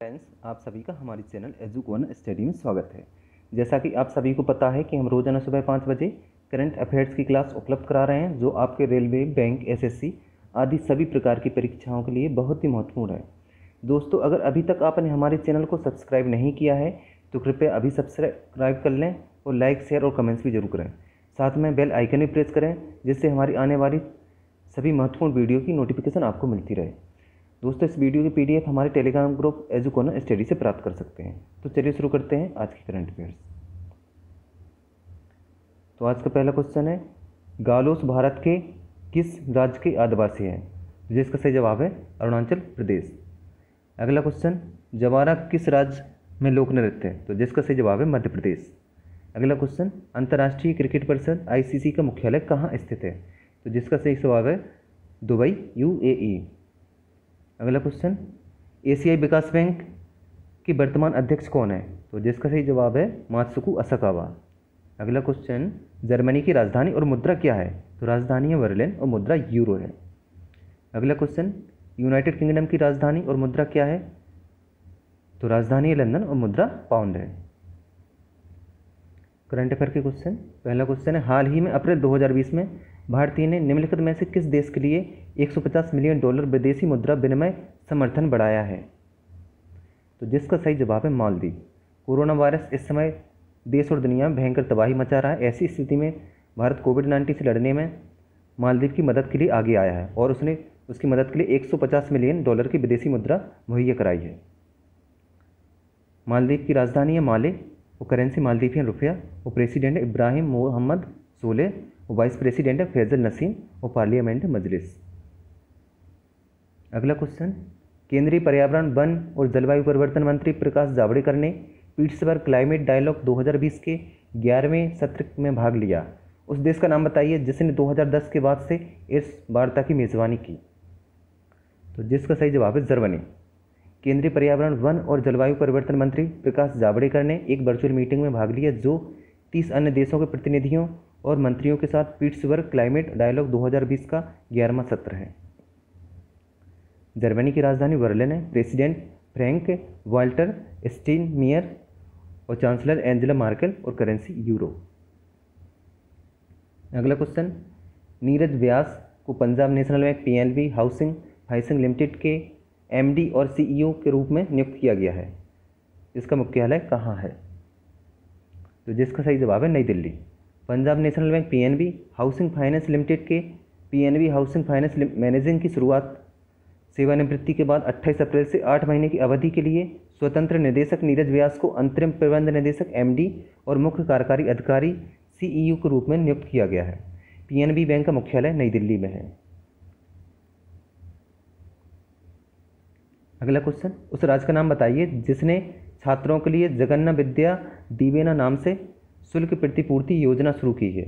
Friends, आप सभी का हमारे चैनल एजुकोन स्टडी में स्वागत है। जैसा कि आप सभी को पता है कि हम रोजाना सुबह 5 बजे करंट अफेयर्स की क्लास उपलब्ध करा रहे हैं, जो आपके रेलवे, बैंक, एसएससी आदि सभी प्रकार की परीक्षाओं के लिए बहुत ही महत्वपूर्ण है। दोस्तों, अगर अभी तक आपने हमारे चैनल को सब्सक्राइब नहीं किया है तो कृपया अभी सब्सक्राइब कर लें और लाइक, शेयर और कमेंट्स भी जरूर करें। साथ में बेल आइकन भी प्रेस करें, जिससे हमारी आने वाली सभी महत्वपूर्ण वीडियो की नोटिफिकेशन आपको मिलती रहे। दोस्तों, इस वीडियो की पीडीएफ हमारे टेलीग्राम ग्रुप एजुकोन स्टडी से प्राप्त कर सकते हैं। तो चलिए शुरू करते हैं आज की करंट अफेयर्स। तो आज का पहला क्वेश्चन है, गालोस भारत के किस राज्य के आदिवासी हैं? जिसका सही जवाब है अरुणाचल प्रदेश। अगला क्वेश्चन, जवारा किस राज्य में लोक नृत्य है? तो जिसका सही जवाब है मध्य प्रदेश। अगला क्वेश्चन, अंतर्राष्ट्रीय क्रिकेट परिषद आईसीसी का मुख्यालय कहाँ स्थित है? तो जिसका सही जवाब है दुबई, यूएई। अगला क्वेश्चन, एशियाई विकास बैंक के वर्तमान अध्यक्ष कौन है? तो जिसका सही जवाब है मात्सुको असाकावा। अगला क्वेश्चन, जर्मनी की राजधानी और मुद्रा क्या है? तो राजधानी है बर्लिन और मुद्रा यूरो है। अगला क्वेश्चन, यूनाइटेड किंगडम की राजधानी और मुद्रा क्या है? तो राजधानी है लंदन और मुद्रा पाउंड है। करंट अफेयर के क्वेश्चन, पहला क्वेश्चन है, हाल ही में अप्रैल 2020 में भारतीय ने निम्नलिखित में से किस देश के लिए $150 मिलियन विदेशी मुद्रा विनिमय समर्थन बढ़ाया है? तो जिसका सही जवाब है मालदीव। कोरोना वायरस इस समय देश और दुनिया में भयंकर तबाही मचा रहा है। ऐसी स्थिति में भारत कोविड-19 से लड़ने में मालदीव की मदद के लिए आगे आया है और उसने उसकी मदद के लिए $150 मिलियन की विदेशी मुद्रा मुहैया कराई है। मालदीव की राजधानी है माले और करेंसी मालदीवियन रुपया और प्रेसिडेंट इब्राहिम मोहम्मद सोलेह और वाइस प्रेसिडेंट है फैजल नसीम और पार्लियामेंट मजलिस। अगला क्वेश्चन, केंद्रीय पर्यावरण, वन और जलवायु परिवर्तन मंत्री प्रकाश जावड़ेकर ने पीट्सबर्ग क्लाइमेट डायलॉग 2020 के 11वें सत्र में भाग लिया। उस देश का नाम बताइए जिसने 2010 के बाद से इस वार्ता की मेजबानी की। तो जिसका सही जवाब है जर्मनी। केंद्रीय पर्यावरण, वन और जलवायु परिवर्तन मंत्री प्रकाश जावड़ेकर ने एक वर्चुअल मीटिंग में भाग लिया, जो 30 अन्य देशों के प्रतिनिधियों और मंत्रियों के साथ पीट्सबर्ग क्लाइमेट डायलॉग 2020 का 11वां सत्र है। जर्मनी की राजधानी बर्लिन है। प्रेसिडेंट फ्रैंक वाल्टर स्टाइनमायर और चांसलर एंजेला मार्केल और करेंसी यूरो। अगला क्वेश्चन, नीरज व्यास को Punjab national bank PNB housing finance limited के एमडी और सीईओ के रूप में नियुक्त किया गया है। इसका मुख्यालय कहाँ है? तो जिसका सही जवाब है नई Delhi. Punjab national bank PNB housing finance limited के पीएनबी हाउसिंग फाइनेंस मैनेजिंग की शुरुआत सेवानिवृत्ति के बाद 28 अप्रैल से 8 महीने की अवधि के लिए स्वतंत्र निदेशक नीरज व्यास को अंतरिम प्रबंध निदेशक एमडी और मुख्य कार्यकारी अधिकारी सीईओ के रूप में नियुक्त किया गया है। पीएनबी बैंक का मुख्यालय नई दिल्ली में है। अगला क्वेश्चन, उस राज्य का नाम बताइए जिसने छात्रों के लिए जगन्ना विद्या दीवेना नाम से शुल्क प्रतिपूर्ति योजना शुरू की है।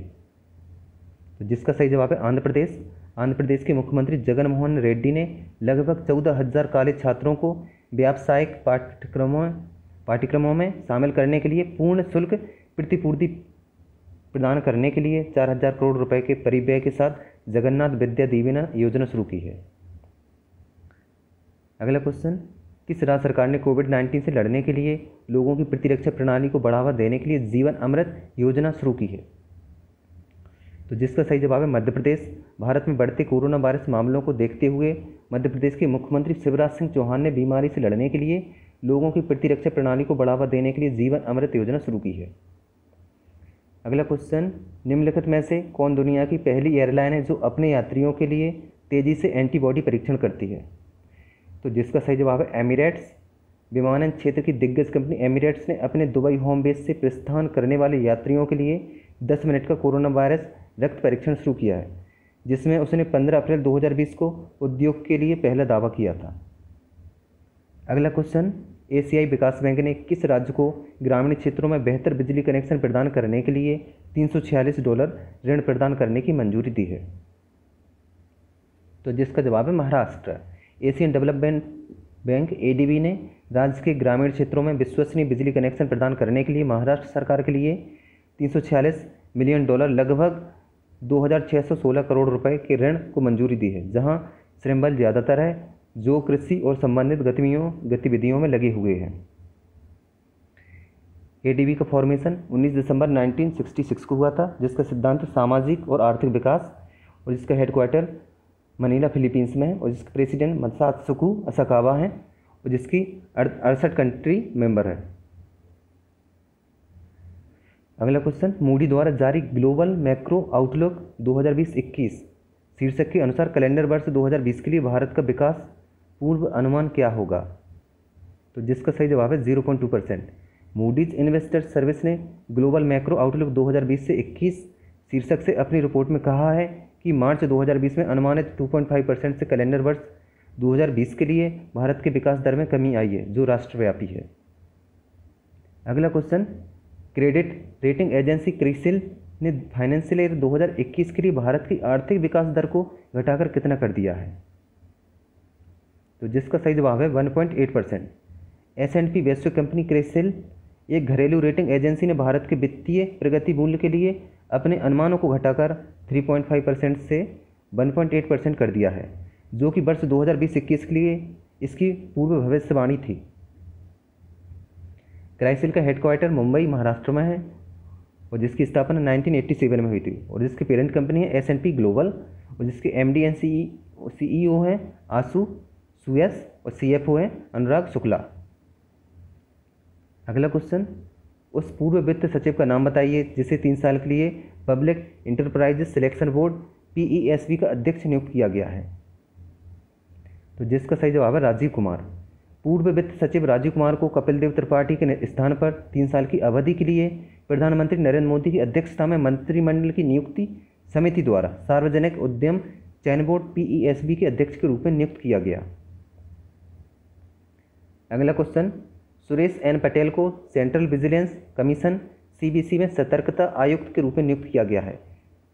तो जिसका सही जवाब है आंध्र प्रदेश। आंध्र प्रदेश के मुख्यमंत्री जगन मोहन रेड्डी ने लगभग 14,000 कॉलेज छात्रों को व्यावसायिक पाठ्यक्रमों में शामिल करने के लिए पूर्ण शुल्क प्रतिपूर्ति प्रदान करने के लिए 4,000 करोड़ रुपए के परिव्यय के साथ जगन्नाथ विद्या दीवेना योजना शुरू की है। अगला क्वेश्चन, किस राज्य सरकार ने कोविड-19 से लड़ने के लिए लोगों की प्रतिरक्षा प्रणाली को बढ़ावा देने के लिए जीवन अमृत योजना शुरू की है? तो जिसका सही जवाब है मध्य प्रदेश। भारत में बढ़ते कोरोना वायरस मामलों को देखते हुए मध्य प्रदेश के मुख्यमंत्री शिवराज सिंह चौहान ने बीमारी से लड़ने के लिए लोगों की प्रतिरक्षा प्रणाली को बढ़ावा देने के लिए जीवन अमृत योजना शुरू की है। अगला क्वेश्चन, निम्नलिखित में से कौन दुनिया की पहली एयरलाइन है जो अपने यात्रियों के लिए तेजी से एंटीबॉडी परीक्षण करती है? तो जिसका सही जवाब है एमिरेट्स। विमानन क्षेत्र की दिग्गज कंपनी एमिरेट्स ने अपने दुबई होम बेस से प्रस्थान करने वाले यात्रियों के लिए 10 मिनट का कोरोना वायरस रक्त परीक्षण शुरू किया है, जिसमें उसने 15 अप्रैल 2020 को उद्योग के लिए पहला दावा किया था। अगला क्वेश्चन, एशियाई विकास बैंक ने किस राज्य को ग्रामीण क्षेत्रों में बेहतर बिजली कनेक्शन प्रदान करने के लिए $346 ऋण प्रदान करने की मंजूरी दी है? तो जिसका जवाब है Maharashtra. Asian development bank ADB ने राज्य के ग्रामीण क्षेत्रों में विश्वसनीय बिजली कनेक्शन प्रदान करने के लिए महाराष्ट्र सरकार के लिए $346 मिलियन लगभग 2,616 करोड़ रुपए के ऋण को मंजूरी दी है, जहां श्रमबल ज़्यादातर है जो कृषि और संबंधित गतिविधियों में लगे हुए हैं। एडीबी का फॉर्मेशन 19 दिसंबर 1966 को हुआ था, जिसका सिद्धांत सामाजिक और आर्थिक विकास, और जिसका हेडक्वार्टर मनीला फिलीपींस में है, और जिसके प्रेसिडेंट मसात्सुको असाकावा हैं, और जिसकी 68 कंट्री मेंबर है। अगला क्वेश्चन, मूडी द्वारा जारी ग्लोबल मैक्रो आउटलुक 2020-21 शीर्षक के अनुसार कैलेंडर वर्ष 2020 के लिए भारत का विकास पूर्व अनुमान क्या होगा? तो जिसका सही जवाब है 0.2%। मूडीज इन्वेस्टर सर्विस ने ग्लोबल मैक्रो आउटलुक 2020 से 21 शीर्षक से अपनी रिपोर्ट में कहा है कि मार्च 2020 में अनुमानित 2.5% से कैलेंडर वर्ष 2020 के लिए भारत के विकास दर में कमी आई है, जो राष्ट्रव्यापी है। अगला question, credit rating agency CRISIL ने फाइनेंशियल ईयर 2021 के लिए भारत की आर्थिक विकास दर को घटाकर कितना कर दिया है? तो जिसका सही जवाब है 1.8%। S&P वैश्विक कंपनी क्रिसिल, एक घरेलू रेटिंग एजेंसी, ने भारत के वित्तीय प्रगति मूल्य के लिए अपने अनुमानों को घटाकर 3.5% से 1.8% कर दिया है, जो कि वर्ष 2020-21 के लिए इसकी पूर्व भविष्यवाणी थी। क्राइसिल का हेडक्वार्टर मुंबई, महाराष्ट्र में है, और जिसकी स्थापना 1987 में हुई थी, और जिसकी पेरेंट कंपनी है S&P ग्लोबल, और जिसके MD एंड CEO हैं आशु सुयस, और CFO हैं अनुराग शुक्ला। अगला क्वेश्चन, उस पूर्व वित्त सचिव का नाम बताइए जिसे 3 साल के लिए public enterprises selection board PESB का अध्यक्ष नियुक्त किया गया है। तो जिसका सही जवाब है राजीव कुमार। पूर्व वित्त सचिव राजीव कुमार को कपिल देव त्रिपाठी के स्थान पर 3 साल की अवधि के लिए प्रधानमंत्री नरेंद्र मोदी की अध्यक्षता में मंत्रिमंडल की नियुक्ति समिति द्वारा सार्वजनिक उद्यम चयन बोर्ड PESB के अध्यक्ष के रूप में नियुक्त किया गया। अगला क्वेश्चन, सुरेश N पटेल को सेंट्रल विजिलेंस कमीशन CVC में सतर्कता आयुक्त के रूप में नियुक्त किया गया है।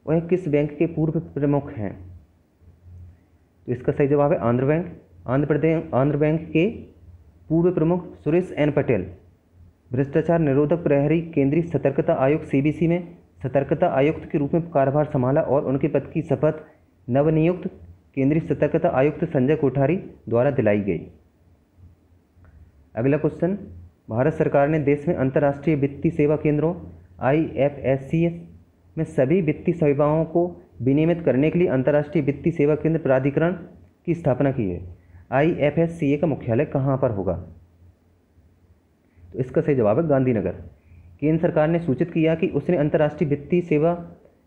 वह किस बैंक के पूर्व प्रमुख हैं? तो इसका सही जवाब है आंध्र बैंक। आंध्र बैंक के पूर्व प्रमुख सुरेश N पटेल भ्रष्टाचार निरोधक प्रहरी केंद्रीय सतर्कता आयुक्त CVC में सतर्कता आयुक्त के रूप में कार्यभार संभाला, और उनके पद की शपथ नवनियुक्त केंद्रीय सतर्कता आयुक्त संजय कोठारी द्वारा दिलाई गई। अगला क्वेश्चन, भारत सरकार ने देश में अंतर्राष्ट्रीय वित्तीय सेवा केंद्रों IFSCs में सभी वित्तीय सेवाओं को विनियमित करने के लिए अंतर्राष्ट्रीय वित्तीय सेवा केंद्र प्राधिकरण की स्थापना की है। IFSCA का मुख्यालय कहाँ पर होगा? तो इसका सही जवाब है गांधीनगर। केंद्र सरकार ने सूचित किया कि उसने अंतर्राष्ट्रीय वित्तीय सेवा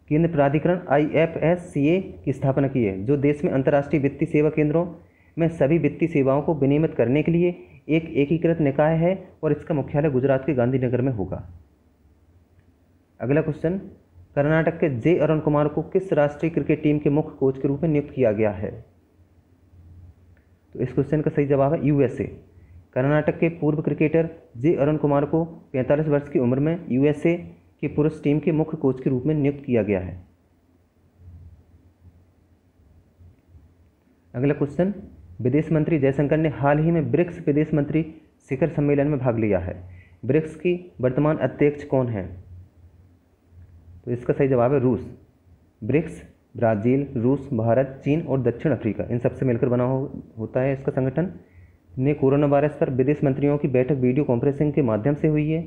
केंद्र प्राधिकरण IFSCA की स्थापना की है, जो देश में अंतर्राष्ट्रीय वित्तीय सेवा केंद्रों में सभी वित्तीय सेवाओं को विनियमित करने के लिए एक एकीकृत निकाय है, और इसका मुख्यालय गुजरात के गांधीनगर में होगा। अगला क्वेश्चन, कर्नाटक के J अरुण कुमार को किस राष्ट्रीय क्रिकेट टीम के मुख्य कोच के रूप में नियुक्त किया गया है? तो इस क्वेश्चन का सही जवाब है USA। कर्नाटक के पूर्व क्रिकेटर J अरुण कुमार को 45 वर्ष की उम्र में USA की पुरुष टीम के मुख्य कोच के रूप में नियुक्त किया गया है। अगला क्वेश्चन, विदेश मंत्री जयशंकर ने हाल ही में ब्रिक्स विदेश मंत्री शिखर सम्मेलन में भाग लिया है। ब्रिक्स की वर्तमान अध्यक्ष कौन है? तो इसका सही जवाब है रूस। ब्रिक्स ब्राज़ील, रूस, भारत, चीन और दक्षिण अफ्रीका, इन सबसे मिलकर बना होता है इसका संगठन। ने कोरोना वायरस पर विदेश मंत्रियों की बैठक वीडियो कॉन्फ्रेंसिंग के माध्यम से हुई है,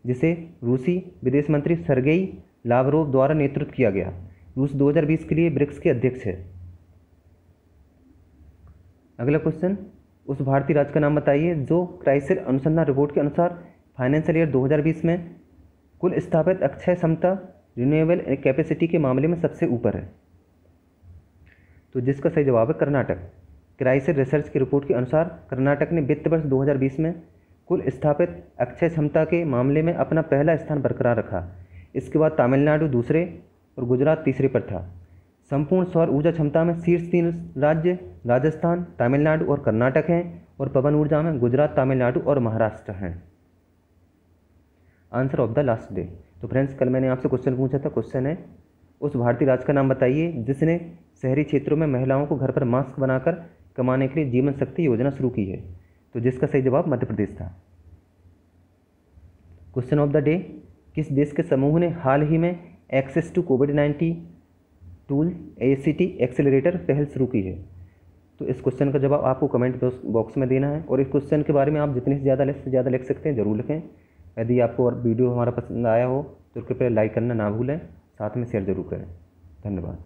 जिसे रूसी विदेश मंत्री सर्गेई लावरोव द्वारा नेतृत्व किया गया। रूस 2020 के लिए ब्रिक्स के अध्यक्ष है। अगला क्वेश्चन, उस भारतीय राज्य का नाम बताइए जो क्राइसिल अनुसंधान रिपोर्ट के अनुसार फाइनेंशियल ईयर 2020 में कुल स्थापित अक्षय क्षमता रिन्यूएबल कैपेसिटी के मामले में सबसे ऊपर है। तो जिसका सही जवाब है कर्नाटक। क्राइसिल रिसर्च की रिपोर्ट के अनुसार कर्नाटक ने वित्त वर्ष 2020 में कुल स्थापित अक्षय क्षमता के मामले में अपना पहला स्थान बरकरार रखा। इसके बाद तमिलनाडु दूसरे और गुजरात तीसरे पर था। संपूर्ण सौर ऊर्जा क्षमता में शीर्ष 3 राज्य राजस्थान, तमिलनाडु और कर्नाटक हैं, और पवन ऊर्जा में गुजरात, तमिलनाडु और महाराष्ट्र हैं। Answer of the last day. तो फ्रेंड्स, कल मैंने आपसे क्वेश्चन पूछा था। क्वेश्चन है, उस भारतीय राज्य का नाम बताइए जिसने शहरी क्षेत्रों में महिलाओं को घर पर मास्क बनाकर कमाने के लिए जीवन शक्ति योजना शुरू की है। तो जिसका सही जवाब मध्य प्रदेश था। क्वेश्चन ऑफ द डे, किस देश के समूह ने हाल ही में एक्सेस टू कोविड-19 टूल ACT एक्सेलरेटर पहल शुरू की है? तो इस क्वेश्चन का जवाब आपको कमेंट बॉक्स में देना है, और इस क्वेश्चन के बारे में आप जितनी से ज़्यादा लिख सकते हैं ज़रूर लिखें। यदि आपको और वीडियो हमारा पसंद आया हो तो कृपया लाइक करना ना भूलें, साथ में शेयर ज़रूर करें। धन्यवाद।